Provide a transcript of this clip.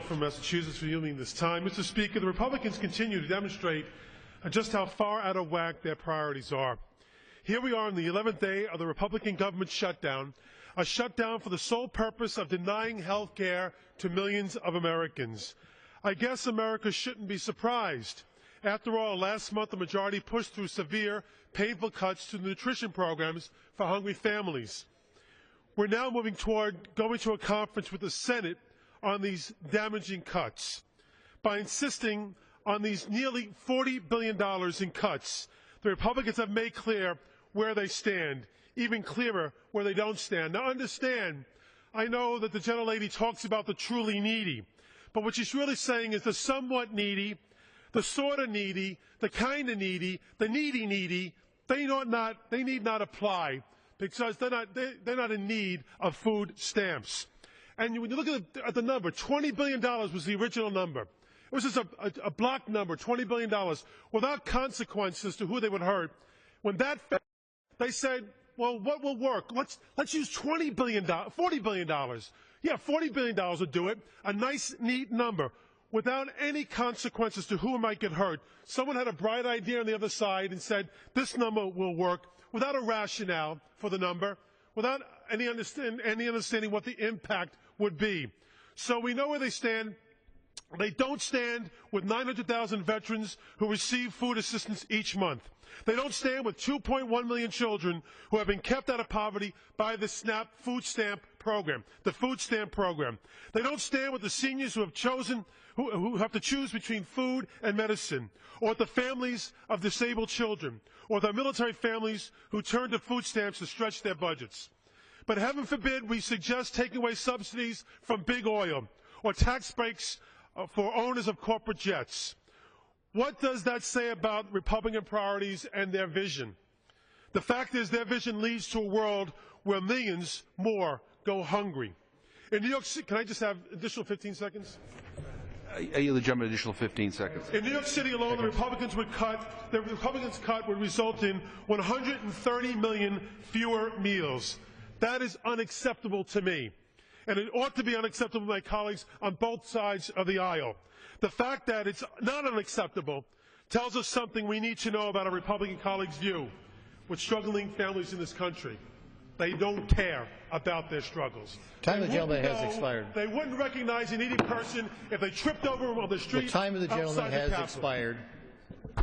From Massachusetts for yielding this time. Mr. Speaker, the Republicans continue to demonstrate just how far out of whack their priorities are. Here we are on the 11th day of the Republican government shutdown, a shutdown for the sole purpose of denying health care to millions of Americans. I guess America shouldn't be surprised. After all, last month the majority pushed through severe, painful cuts to the nutrition programs for hungry families. We're now moving toward going to a conference with the Senate on these damaging cuts. By insisting on these nearly $40 billion in cuts, the Republicans have made clear where they stand, even clearer where they don't stand. Now understand, I know that the gentlelady talks about the truly needy, but what she's really saying is the somewhat needy, the sort of needy, the kind of needy, the needy, they need not apply because they're not in need of food stamps. And when you look at the number, $20 billion was the original number. It was just a block number, $20 billion, without consequences to who they would hurt. When that failed, they said, well, what will work? Let's use $40 billion. Yeah, $40 billion would do it. A nice, neat number, without any consequences to who might get hurt. Someone had a bright idea on the other side and said, this number will work, without a rationale for the number, without any understanding what the impact would be. So we know where they stand. They don't stand with 900,000 veterans who receive food assistance each month. They don't stand with 2.1 million children who have been kept out of poverty by the SNAP food stamp program, the food stamp program. They don't stand with the seniors who have to choose between food and medicine, or with the families of disabled children, or with our military families who turn to food stamps to stretch their budgets. But heaven forbid we suggest taking away subsidies from big oil or tax breaks for owners of corporate jets. What does that say about Republican priorities and their vision? The fact is their vision leads to a world where millions more go hungry. In New York City, can I just have additional 15 seconds? I yield the gentleman an additional 15 seconds. In New York City alone, the Republicans' cut would result in 130 million fewer meals. That is unacceptable to me, and it ought to be unacceptable to my colleagues on both sides of the aisle. The fact that it's not unacceptable tells us something we need to know about our Republican colleagues' view with struggling families in this country. They don't care about their struggles. Time of the gentleman has expired. They wouldn't recognize a needy person if they tripped over him on the street. The time of the gentleman has expired.